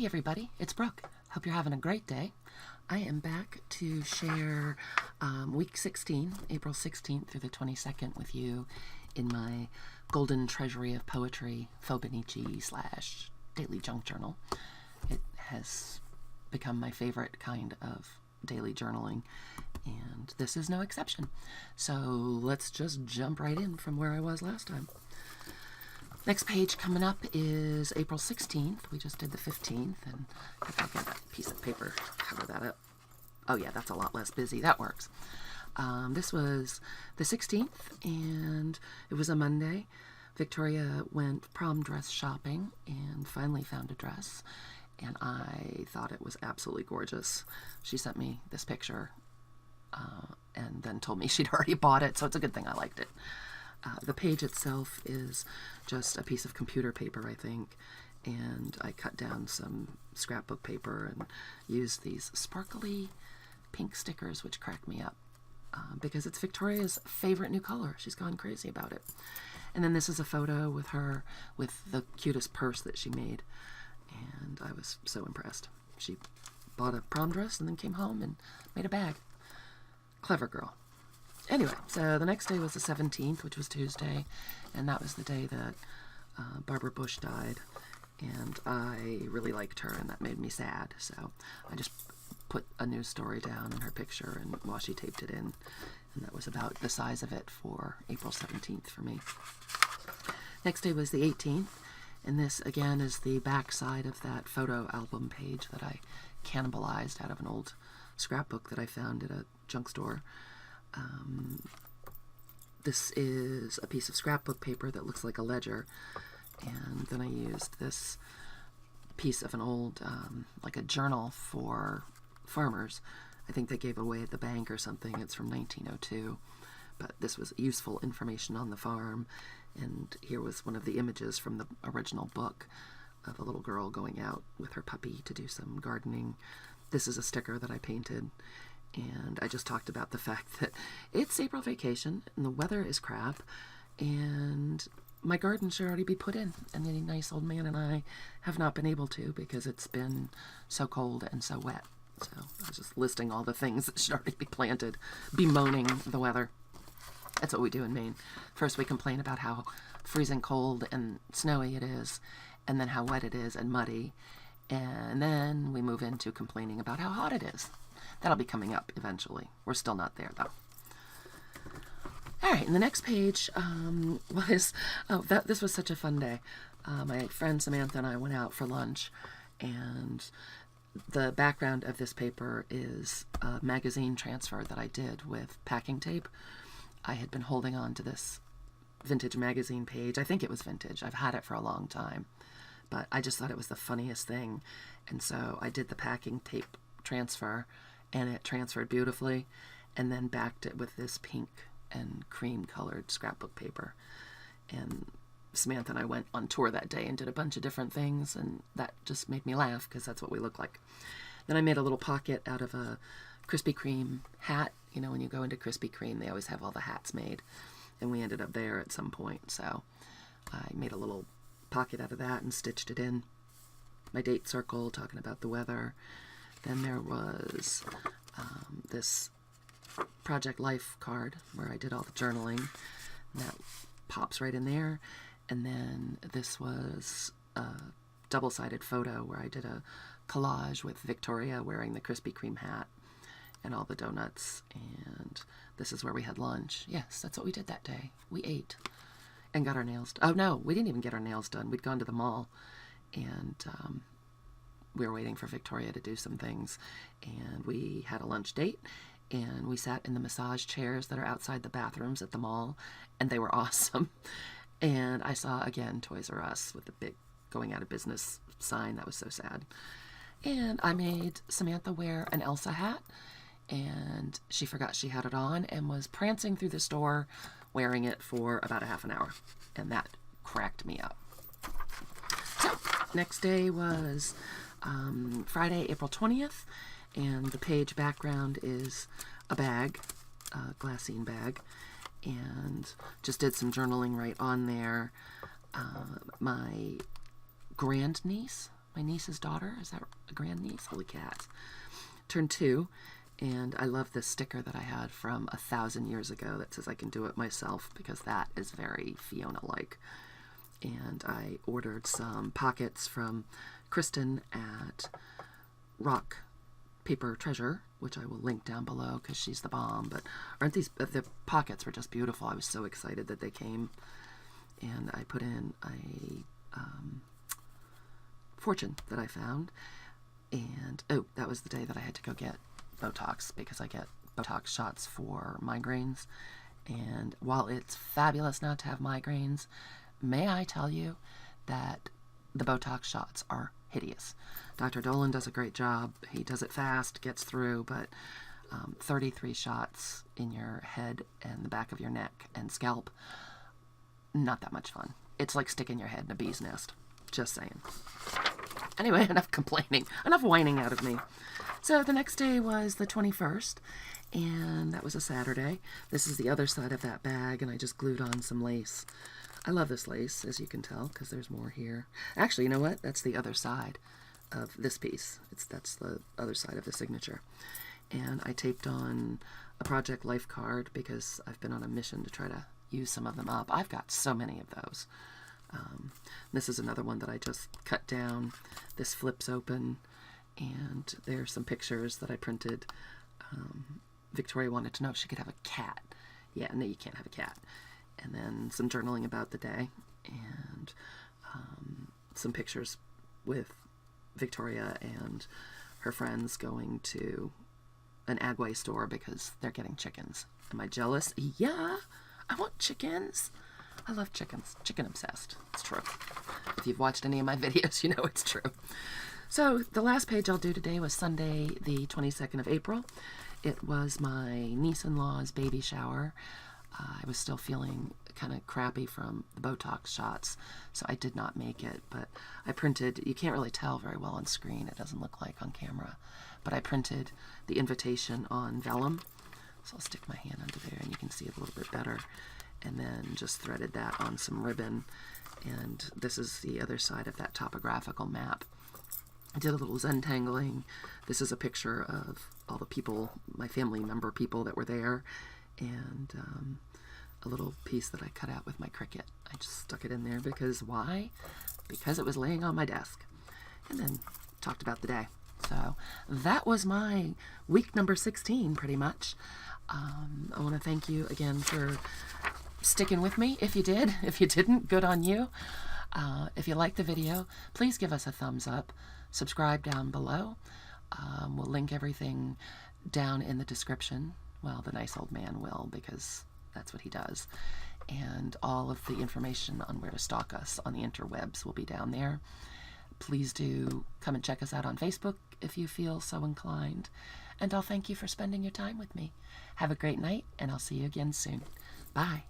everybody, it's Brooke. Hope you're having a great day. I am back to share week 16, April 16th through the 22nd with you in my golden treasury of poetry, Fauxbonichi / daily junk journal. It has become my favorite kind of daily journaling, and this is no exception. So let's just jump right in from where I was last time. Next page coming up is April 16th. We just did the 15th, and if I get a piece of paper to cover that up. Oh yeah, that's a lot less busy. That works. This was the 16th, and it was a Monday. Victoria went prom dress shopping and finally found a dress, and I thought it was absolutely gorgeous. She sent me this picture and then told me she'd already bought it, so it's a good thing I liked it. The page itself is just a piece of computer paper, I think, and I cut down some scrapbook paper and used these sparkly pink stickers, which crack me up because it's Victoria's favorite new color. She's gone crazy about it. And then this is a photo with her with the cutest purse that she made, and I was so impressed. She bought a prom dress and then came home and made a bag. Clever girl. Anyway, so the next day was the 17th, which was Tuesday, and that was the day that Barbara Bush died, and I really liked her, and that made me sad, so I just put a news story down in her picture and washi taped it in, and that was about the size of it for April 17th for me. Next day was the 18th, and this, again, is the back side of that photo album page that I cannibalized out of an old scrapbook that I found at a junk store. This is a piece of scrapbook paper that looks like a ledger, and then I used this piece of an old, like a journal for farmers. I think they gave it away at the bank or something. It's from 1902, but this was useful information on the farm, and here was one of the images from the original book of a little girl going out with her puppy to do some gardening. This is a sticker that I painted. And I just talked about the fact that it's April vacation and the weather is crap, and my garden should already be put in, and the nice old man and I have not been able to because it's been so cold and so wet. So I was just listing all the things that should already be planted, bemoaning the weather. That's what we do in Maine. First we complain about how freezing cold and snowy it is, and then how wet it is and muddy, and then we move into complaining about how hot it is. That'll be coming up eventually. We're still not there, though. All right, and the next page this was such a fun day. My friend Samantha and I went out for lunch, and the background of this paper is a magazine transfer that I did with packing tape. I had been holding on to this vintage magazine page. I think it was vintage. I've had it for a long time, but I just thought it was the funniest thing, and so I did the packing tape transfer, and it transferred beautifully, and then backed it with this pink and cream colored scrapbook paper. And Samantha and I went on tour that day and did a bunch of different things, and that just made me laugh because that's what we look like. Then I made a little pocket out of a Krispy Kreme hat. You know, when you go into Krispy Kreme, they always have all the hats made, and we ended up there at some point, so I made a little pocket out of that and stitched it in. My date circle talking about the weather. Then there was this Project Life card where I did all the journaling, and that pops right in there. And then this was a double-sided photo where I did a collage with Victoria wearing the Krispy Kreme hat and all the donuts, and this is where we had lunch. Yes, that's what we did that day. We ate and got our nails done. Oh no, we didn't even get our nails done. We'd gone to the mall, and we were waiting for Victoria to do some things, and we had a lunch date, and we sat in the massage chairs that are outside the bathrooms at the mall, and they were awesome. And I saw, again, Toys R Us with the big going out of business sign. That was so sad. And I made Samantha wear an Elsa hat, and she forgot she had it on and was prancing through the store wearing it for about a half an hour, and that cracked me up. So, next day was Friday, April 20th, and the page background is a bag, a glassine bag, and just did some journaling right on there. My grandniece, my niece's daughter. Is that a grandniece? Holy cats. Turned 2. And I love this sticker that I had from 1,000 years ago that says I can do it myself, because that is very Fiona-like. And I ordered some pockets from Kristen at Rock Paper Treasure, which I will link down below because she's the bomb. But aren't these, the pockets were just beautiful. I was so excited that they came. And I put in a fortune that I found. And, oh, that was the day that I had to go get Botox, because I get Botox shots for migraines. And while it's fabulous not to have migraines, may I tell you that the Botox shots are hideous. Dr. Dolan does a great job. He does it fast, gets through, but 33 shots in your head and the back of your neck and scalp, not that much fun. It's like sticking your head in a bee's nest. Just saying. Anyway, enough complaining. Enough whining out of me. So the next day was the 21st, and that was a Saturday. This is the other side of that bag, and I just glued on some lace. I love this lace, as you can tell, because there's more here. Actually, you know what? That's the other side of this piece. That's the other side of the signature. And I taped on a Project Life card because I've been on a mission to try to use some of them up. I've got so many of those. This is another one that I just cut down. This flips open, and there's some pictures that I printed. Victoria wanted to know if she could have a cat. Yeah, no, you can't have a cat. And then some journaling about the day, and some pictures with Victoria and her friends going to an Agway store because they're getting chickens. Am I jealous? Yeah, I want chickens. I love chickens. Chicken obsessed. It's true. If you've watched any of my videos, you know it's true. So the last page I'll do today was Sunday, the 22nd of April. It was my niece-in-law's baby shower. I was still feeling kind of crappy from the Botox shots, so I did not make it. But I printed, you can't really tell very well on screen, it doesn't look like on camera, but I printed the invitation on vellum. So I'll stick my hand under there and you can see it a little bit better. And then just threaded that on some ribbon. And this is the other side of that topographical map. I did a little Zentangling. This is a picture of all the people, my family member people that were there. And a little piece that I cut out with my Cricut. I just stuck it in there because why? Because it was laying on my desk. And then talked about the day. So that was my week number 16 pretty much. I want to thank you again for sticking with me. If you did, if you didn't, good on you. If you liked the video, please give us a thumbs up. Subscribe down below. We'll link everything down in the description. Well, the nice old man will, because that's what he does. And all of the information on where to stalk us on the interwebs will be down there. Please do come and check us out on Facebook if you feel so inclined. And I'll thank you for spending your time with me. Have a great night, and I'll see you again soon. Bye.